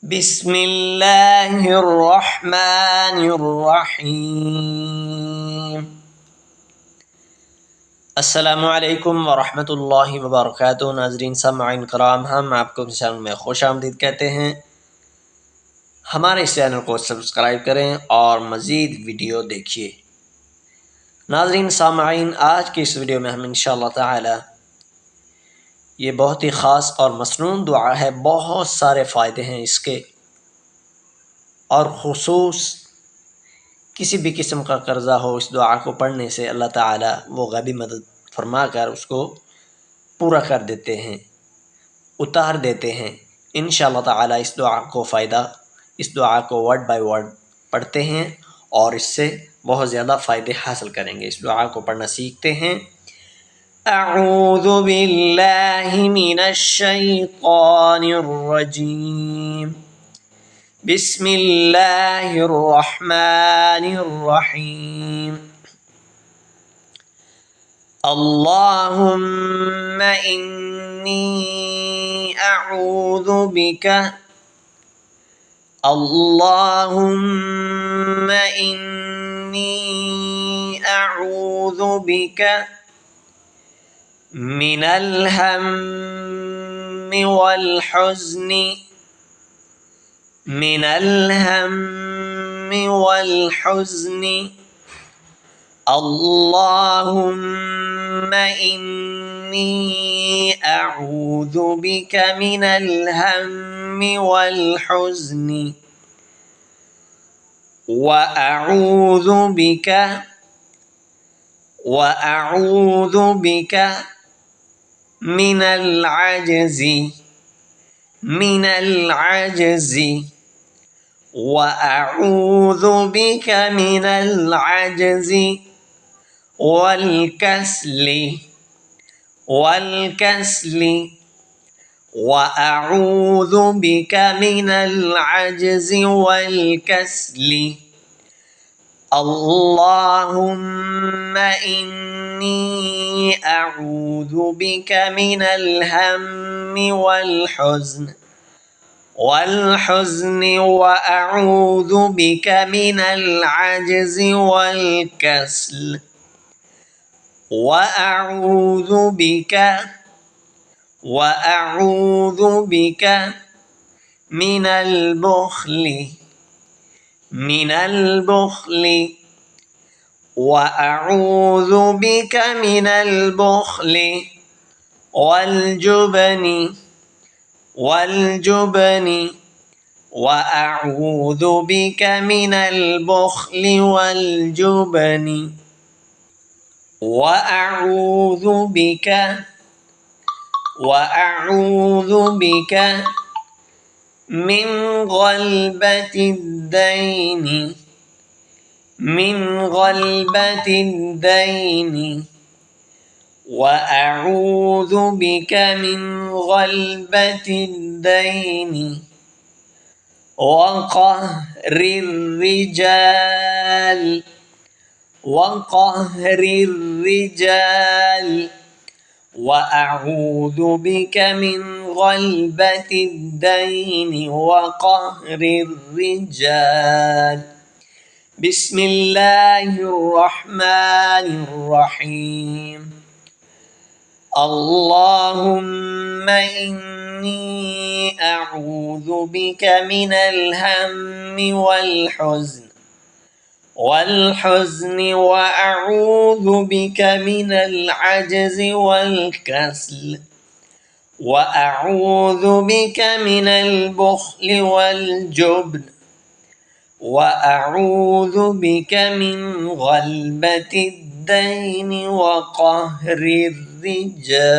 बिस्मिल्लाहिर्रहमानिर्रहीम। अस्सलामुअलैकुम वरहमतुल्लाहि वबरकातुहू। नाज़रीन सामाईन कराम, हम आपको अपने चैनल में खुश आमदीद कहते हैं। हमारे इस चैनल को सब्सक्राइब करें और मज़ीद वीडियो देखिए। नाज़रीन सामाईन, आज की इस वीडियो में हम इंशाअल्लाह ताला ये बहुत ही ख़ास और मसनून दुआ है। बहुत सारे फ़ायदे हैं इसके, और ख़ुसूस किसी भी किस्म का कर्ज़ा हो, इस दुआ को पढ़ने से अल्लाह ताला वो गैबी मदद फरमा कर उसको पूरा कर देते हैं, उतार देते हैं। इंशाअल्लाह ताला इस दुआ को वर्ड बाय वर्ड पढ़ते हैं और इससे बहुत ज़्यादा फ़ायदे हासिल करेंगे। इस दुआ को पढ़ना सीखते हैं। अऊज़ु बिल्लाहि मिनश शैतानिर रजीम। बिस्मिल्लाहिर्रहमानिर्रहीम। अल्लाहुम्मा इन्नी अऊज़ु बिका। अल्लाहुम्मा इन्नी अऊज़ु बिका मिनल हम्मि वल हुज़्नि मिनल हम्मि वल हुज़्नि। अल्लाहुम्मा इन्नी अऊज़ु बिका मिनल हम्मि वल हुज़्नि व अऊज़ु बिका मिनल अज्ज़ि व अऊज़ु बिका मिनल अज्ज़ि वल कसली व अऊज़ु बिका मिनल अज्ज़ि वल कसली। अल्लाहुम्मा इन्नी अऊज़ु बिका मिनल हम्मि वल हुज़्नि व अऊज़ु बिका मिनल अज्ज़ि वल कसल व अऊज़ु बिका मिनल बुख़्लि व अऊज़ु बिका मिनल बुख़्लि वल जुबनि व अऊज़ु बिका मिनल बुख़्लि वल जुबनि व अऊज़ु बिका मिन ग़लबतिद दैनि व अऊज़ु बिका मिन ग़लबतिद दैनि व क़हरिर रिजाल व अऊज़ु बिका मिन ग़लबतिद दैनि व क़हरिर रिजाल। बिस्मिल्लाहिर्रहमानिर्रहीम। अल्लाहुम्मा इन्नी अऊज़ु बिका मिनल हम्मि वल हुज़्नि व अऊज़ु बिका मिनल अज्ज़ि वल कसल व अऊज़ु बिका मिनल बुख़्लि वल जुबन व अऊज़ु बिका मिन ग़लबतिद दैनि व क़हरिर रिजाल।